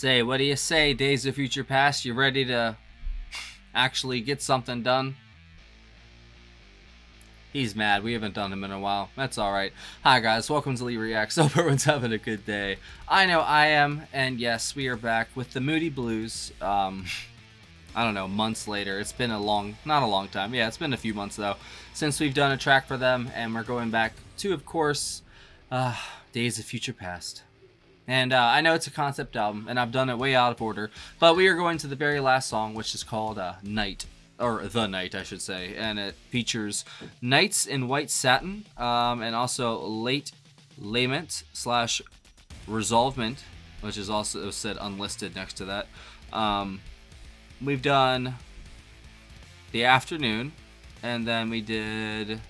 Say, what do you say, Days of Future Past? You ready to actually get something done? He's mad. We haven't done him in a while. That's alright. Hi guys, welcome to Lee Reacts. Hope everyone's having a good day. I know I am, and yes, we are back with the Moody Blues. I don't know, months later. It's been not a long time. Yeah, it's been a few months though, since we've done a track for them, and we're going back to, of course, Days of Future Past. And I know it's a concept album, and I've done it way out of order, but we are going to the very last song, which is called Night. Or The Night, I should say. And it features Knights in White Satin, and also Late Lament slash Resolvement, which is also said unlisted next to that. We've done The Afternoon, and then we did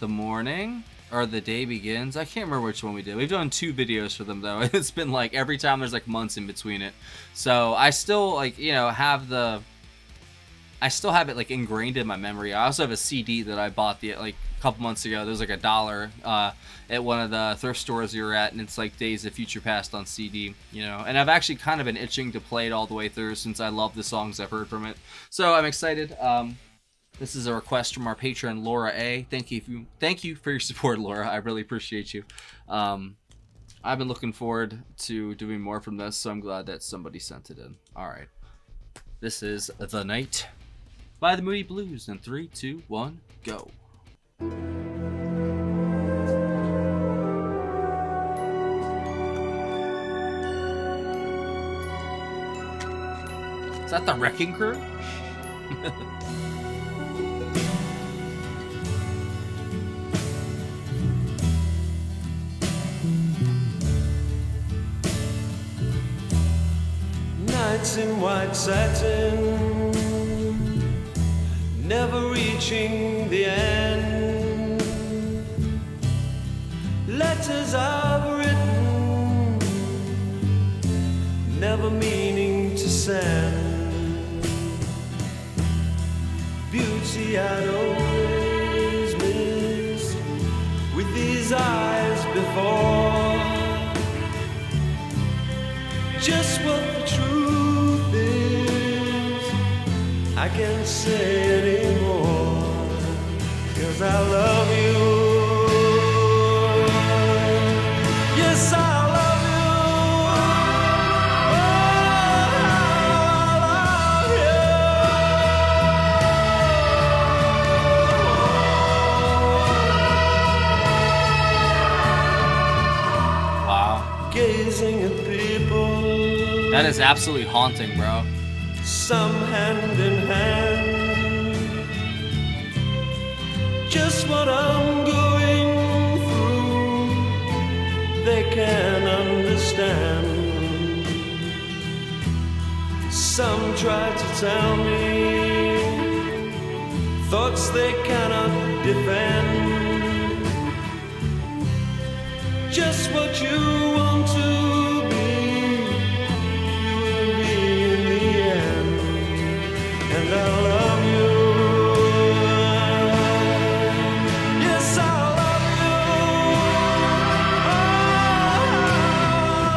The Morning, or The Day Begins. I can't remember which one we did. We've done 2 videos for them though. It's been like every time there's like months in between it. So I still I still have it like ingrained in my memory. I also have a CD that I bought a couple months ago. There was like $1 at one of the thrift stores we were at, and it's like Days of Future Past on CD, And I've actually kind of been itching to play it all the way through since I love the songs I've heard from it. So I'm excited. This is a request from our patron, Laura A. Thank you for your support, Laura. I really appreciate you. I've been looking forward to doing more from this, so I'm glad that somebody sent it in. All right. This is The Night by the Moody Blues in 3, 2, 1, go. Is that the Wrecking Crew? Nights in white satin, never reaching the end. Letters I've written, never meaning to send. Beauty I'd always missed with these eyes before. Just what the truth is, I can't say anymore, 'cause I love you. Yes, I love you. Oh, I love you. Wow. Gazing at people, that is absolutely haunting, bro. Some hand in hand, just what I'm going through, they can understand. Some try to tell me thoughts they cannot defend. Just what you want to be, you will be in the end. And I love you. Yes, I love you. I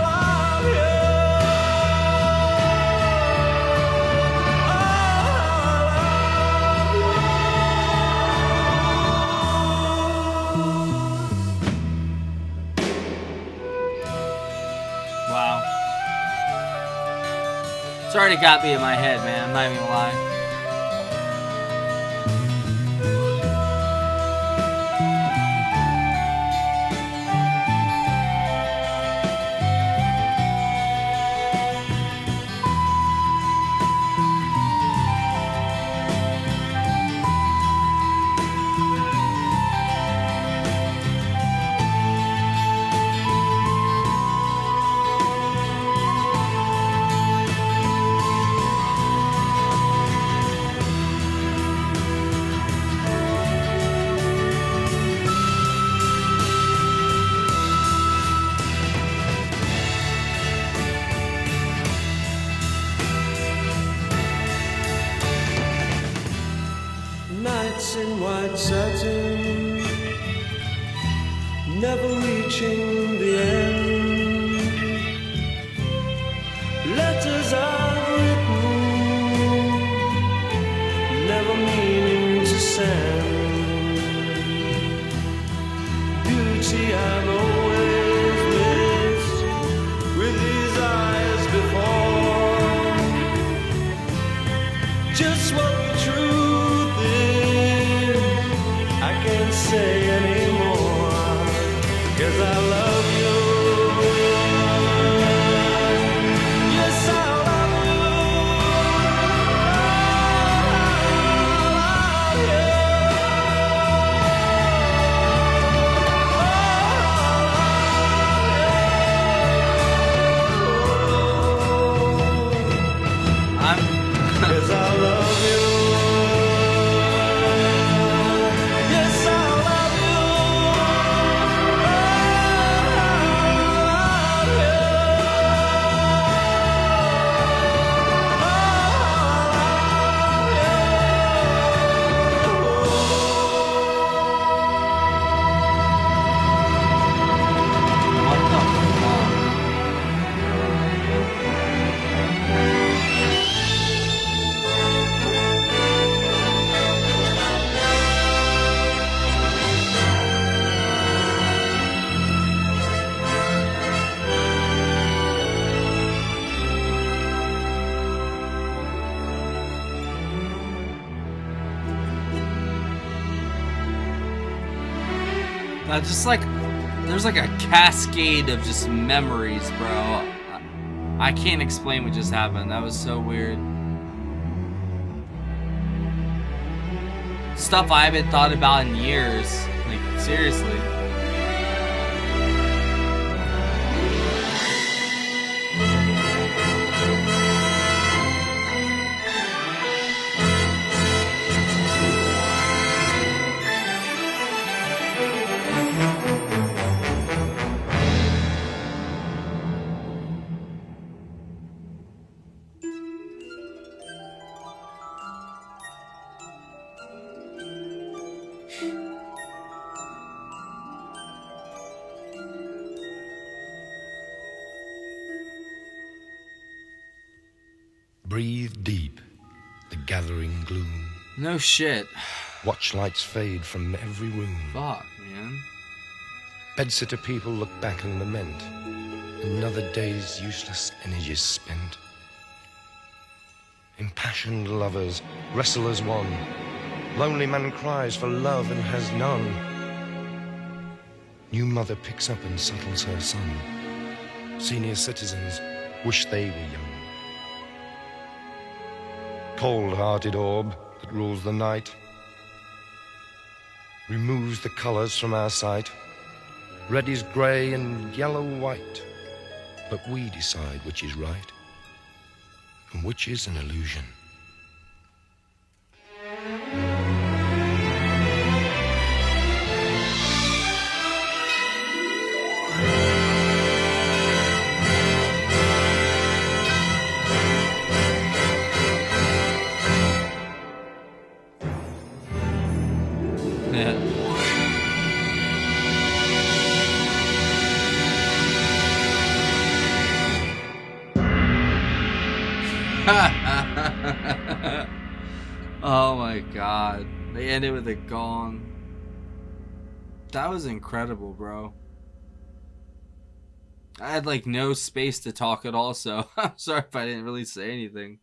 love you. Wow. It's already got me in my head, man. I'm not even gonna lie. nights in white satin, never reaching the end. beauty I've always missed with these eyes before. Just what the truth is, I can't say anymore, 'cause I love you. Yes, I love you. I'm 'Cause I love you. Yes, I love you. what the fuck? Just like there's like a cascade of just memories, bro. I can't explain what just happened. That was so weird. Stuff I haven't thought about in years. Like, seriously. Breathe deep the gathering gloom. No shit. Watch lights fade from every room. Fuck, man. Bedsitter people look back and lament. Another day's useless energies spent. Impassioned lovers wrestle as one. Lonely man cries for love and has none. New mother picks up and settles her son. Senior citizens wish they were young. Cold-hearted orb that rules the night removes the colors from our sight. Red is gray and yellow white, but we decide which is right and which is an illusion. Oh my god. They ended with a gong. That was incredible, bro. I had like no space to talk at all, so I'm sorry if I didn't really say anything.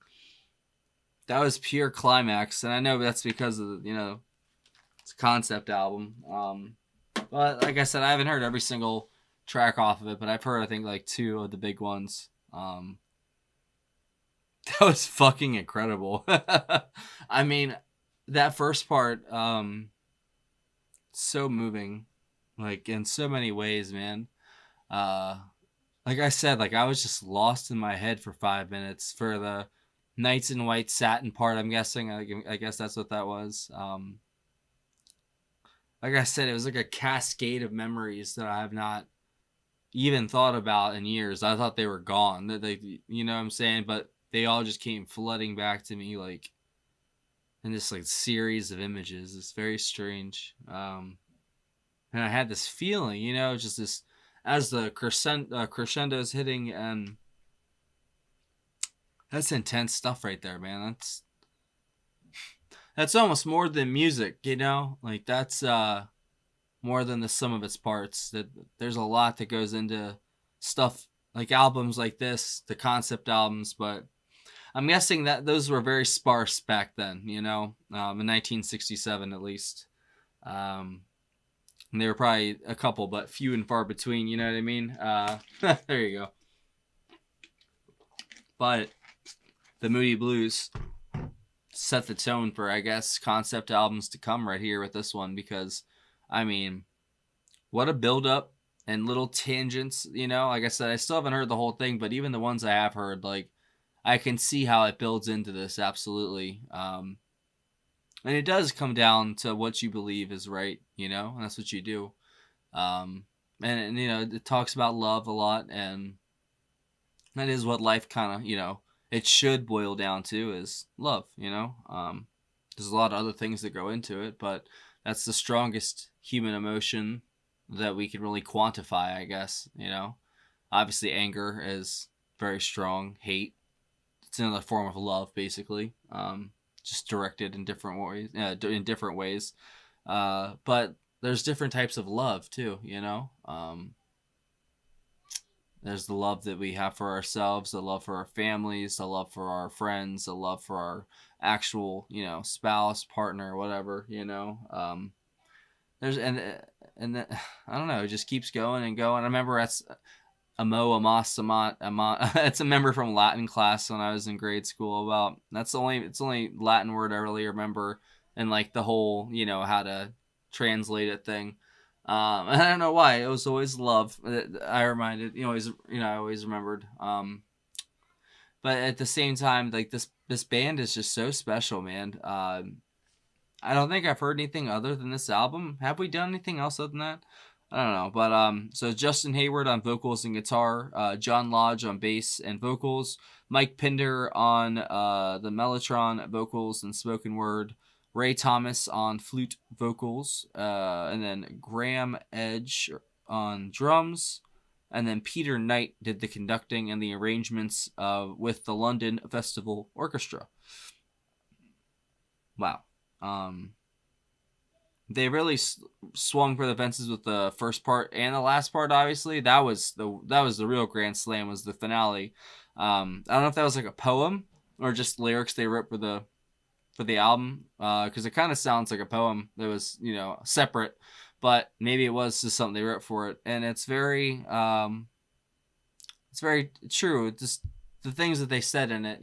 That was pure climax, and I know that's because of, it's a concept album. But like I said, I haven't heard every single track off of it, but I've heard, I think, like 2 of the big ones. That was fucking incredible. I mean, that first part, so moving, like in so many ways, man. Like I said, like I was just lost in my head for 5 minutes for the Knights in White satin part. I'm guessing. I guess that's what that was. Like I said, it was like a cascade of memories that I have not even thought about in years. I thought they were gone. That they, you know what I'm saying? But they all just came flooding back to me, like in this like series of images. It's very strange. And I had this feeling, just this as the crescendo's hitting, and that's intense stuff right there, man. That's almost more than music, like that's more than the sum of its parts. That there's a lot that goes into stuff like albums like this, the concept albums, but I'm guessing that those were very sparse back then, in 1967 at least. And they were probably a couple, but few and far between, you know what I mean? There you go. But the Moody Blues set the tone for, I guess, concept albums to come right here with this one, because, I mean, what a build-up and little tangents, like I said, I still haven't heard the whole thing, but even the ones I have heard, like, I can see how it builds into this, absolutely. And it does come down to what you believe is right, and that's what you do. And it talks about love a lot, and that is what life kind of, it should boil down to, is love, There's a lot of other things that go into it, but that's the strongest human emotion that we can really quantify, I guess, Obviously, anger is very strong. Hate, it's another form of love, basically, just directed in different ways. But there's different types of love too, There's the love that we have for ourselves, the love for our families, the love for our friends, the love for our actual, spouse, partner, whatever, There's and I don't know, it just keeps going and going. I remember that's it's a member from Latin class when I was in grade school. About it's the only Latin word I really remember, and like the whole how to translate it thing. And I don't know why, it was always love. I always remembered. But at the same time, like this band is just so special, man. I don't think I've heard anything other than this album. Have we done anything else other than that? I don't know. But so Justin Hayward on vocals and guitar, John Lodge on bass and vocals, Mike Pinder on the mellotron vocals and spoken word, Ray Thomas on flute vocals, and then Graham Edge on drums, and then Peter Knight did the conducting and the arrangements with the London Festival Orchestra. Wow. They really swung for the fences with the first part and the last part. Obviously, that was the real grand slam, was the finale. I don't know if that was like a poem or just lyrics they wrote for the album, because it kind of sounds like a poem that was separate, but maybe it was just something they wrote for it. And it's very true. Just the things that they said in it,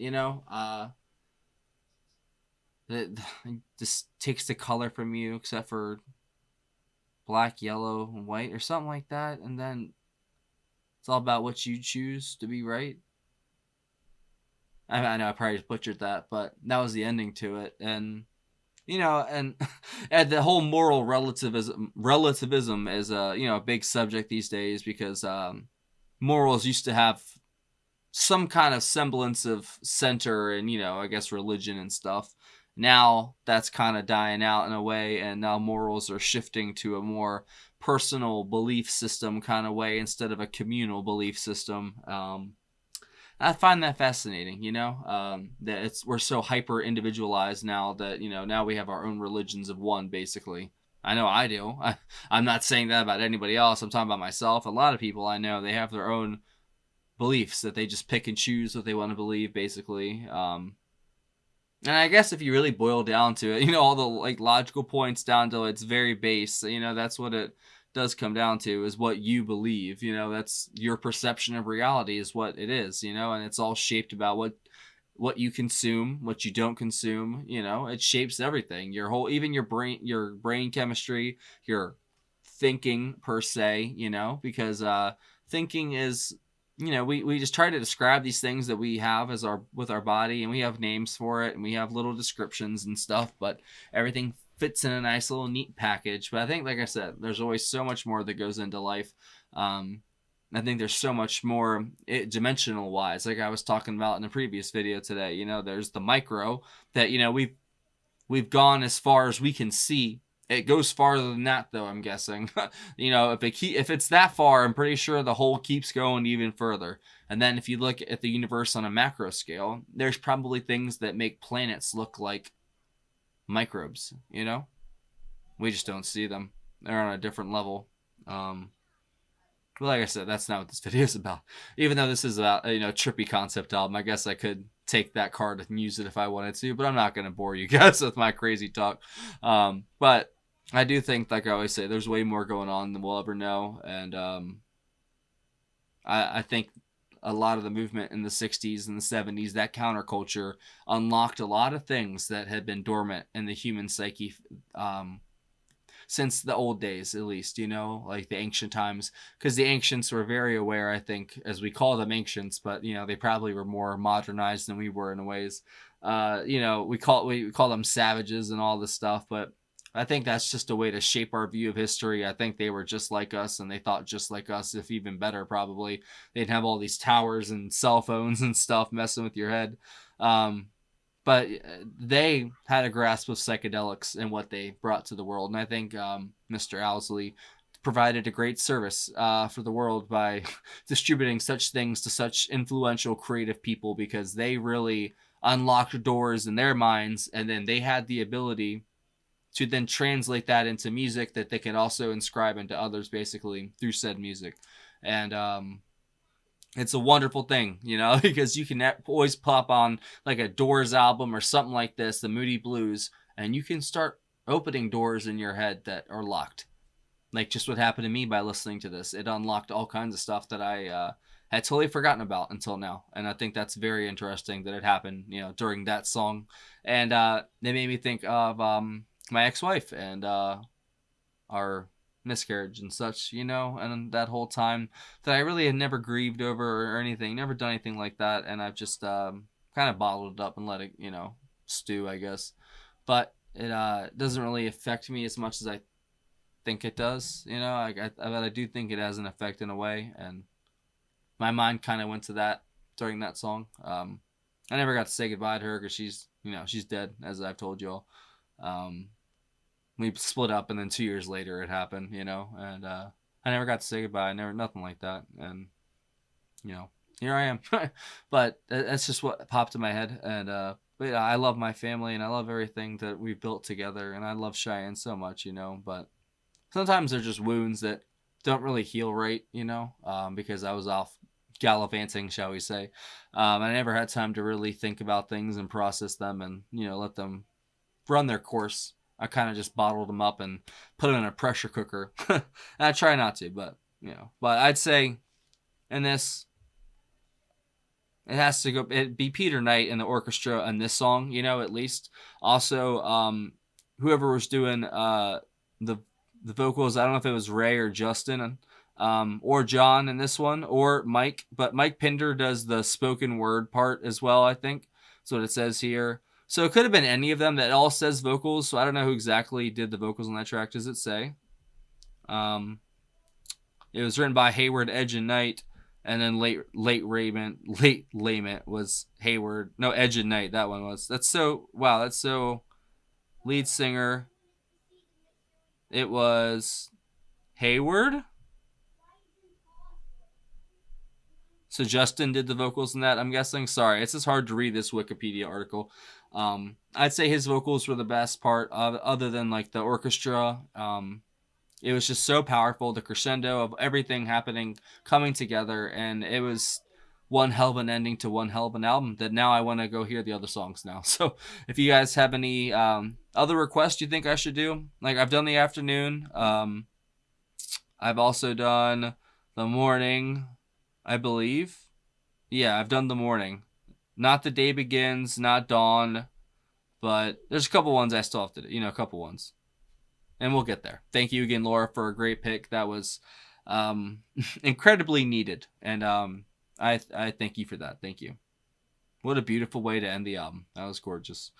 it just takes the color from you, except for black, yellow, and white, or something like that. And then it's all about what you choose to be right. I know I probably just butchered that, but that was the ending to it. And and the whole moral relativism is a big subject these days, because morals used to have some kind of semblance of center and I guess religion and stuff. Now that's kind of dying out in a way, and now morals are shifting to a more personal belief system kind of way instead of a communal belief system. I find that fascinating, that we're so hyper individualized now that, now we have our own religions of one, basically. I know I do. I'm not saying that about anybody else. I'm talking about myself. A lot of people I know, they have their own beliefs that they just pick and choose what they want to believe, basically. And I guess if you really boil down to it, all the logical points down to its very base, that's what it does come down to, is what you believe. That's your perception of reality is what it is, and it's all shaped about what you consume, what you don't consume. It shapes everything. Even your brain chemistry, your thinking per se, because thinking is, we just try to describe these things that we have with our body, and we have names for it, and we have little descriptions and stuff, but everything fits in a nice little neat package. But I think, like I said, there's always so much more that goes into life. I think there's so much more dimensional wise, like I was talking about in the previous video today. There's the micro that, we've gone as far as we can see. It goes farther than that, though, I'm guessing. If it's that far, I'm pretty sure the whole keeps going even further. And then if you look at the universe on a macro scale, there's probably things that make planets look like microbes, We just don't see them. they're on a different level. But like I said, that's not what this video is about. Even though this is about trippy concept album, I guess I could take that card and use it if I wanted to, but I'm not going to bore you guys with my crazy talk. But I do think, like I always say, there's way more going on than we'll ever know, and I think a lot of the movement in the 60s and the 70s, that counterculture unlocked a lot of things that had been dormant in the human psyche since the old days, at least, like the ancient times, because the ancients were very aware, I think, as we call them ancients, but they probably were more modernized than we were in ways. We call them savages and all this stuff, but I think that's just a way to shape our view of history. I think they were just like us, and they thought just like us, if even better, probably. They'd have all these towers and cell phones and stuff messing with your head. But they had a grasp of psychedelics and what they brought to the world. And I think Mr. Owsley provided a great service for the world by distributing such things to such influential, creative people, because they really unlocked doors in their minds, and then they had the ability to then translate that into music that they can also inscribe into others, basically, through said music. And it's a wonderful thing, because you can always pop on like a Doors album or something like this, the Moody Blues, and you can start opening doors in your head that are locked. Like just what happened to me by listening to this. It unlocked all kinds of stuff that I had totally forgotten about until now. And I think that's very interesting that it happened, during that song. And it made me think of my ex-wife and our miscarriage and such, and that whole time that I really had never grieved over or anything, never done anything like that, and I've just kind of bottled it up and let it, stew, I guess. But it doesn't really affect me as much as I think it does, I do think it has an effect in a way, and my mind kind of went to that during that song. I never got to say goodbye to her because she's dead, as I've told you all. We split up, and then 2 years later it happened, and I never got to say goodbye. Nothing like that. And, here I am. But that's just what popped in my head. And, but yeah, I love my family, and I love everything that we've built together. And I love Cheyenne so much, but sometimes they're just wounds that don't really heal right, because I was off gallivanting, shall we say. I never had time to really think about things and process them and, let them run their course. I kind of just bottled them up and put them in a pressure cooker. And I try not to, but, But I'd say in this, it has to it'd be Peter Knight and the orchestra in this song, at least. Also, whoever was doing the vocals, I don't know if it was Ray or Justin, or John in this one, or Mike. But Mike Pinder does the spoken word part as well, I think. That's what it says here. So it could have been any of them. That all says vocals, so I don't know who exactly did the vocals on that track. Does it say? It was written by Hayward, Edge, and Knight, and then late Lament was Hayward. No, Edge and Knight. That one was. That's so lead singer. It was Hayward. So Justin did the vocals in that, I'm guessing. Sorry, it's just hard to read this Wikipedia article. I'd say his vocals were the best part, other than like the orchestra. It was just so powerful, the crescendo of everything happening, coming together, and it was one hell of an ending to one hell of an album that now I want to go hear the other songs now. So if you guys have any other requests you think I should do, like I've done the afternoon. I've also done the morning, I believe. Yeah, I've done the morning. Not the day begins, not dawn, but there's a couple ones I still have to do, a couple ones. And we'll get there. Thank you again, Laura, for a great pick. That was incredibly needed. And I thank you for that. Thank you. What a beautiful way to end the album. That was gorgeous.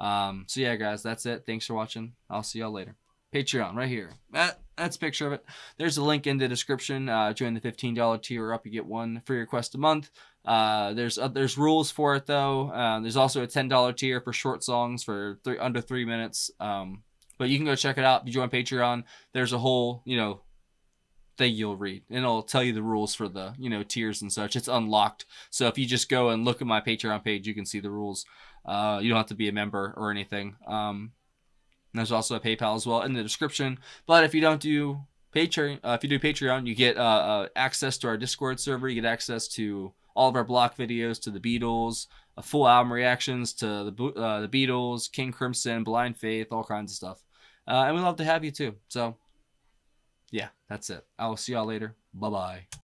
So yeah, guys, that's it. Thanks for watching. I'll see y'all later. Patreon right here. That's a picture of it. There's a link in the description. Join the $15 tier up. You get one free request a month. There's rules for it though. There's also a $10 tier for short songs for under 3 minutes. But you can go check it out. If you join Patreon, there's a whole, thing you'll read, and it'll tell you the rules for the, tiers and such. It's unlocked. So if you just go and look at my Patreon page, you can see the rules. You don't have to be a member or anything. And there's also a PayPal as well in the description. But if you don't do Patreon, if you do Patreon, you get access to our Discord server. You get access to all of our block videos, to the Beatles, full album reactions to the Beatles, King Crimson, Blind Faith, all kinds of stuff. And we love to have you too. So, yeah, that's it. I will see y'all later. Bye-bye.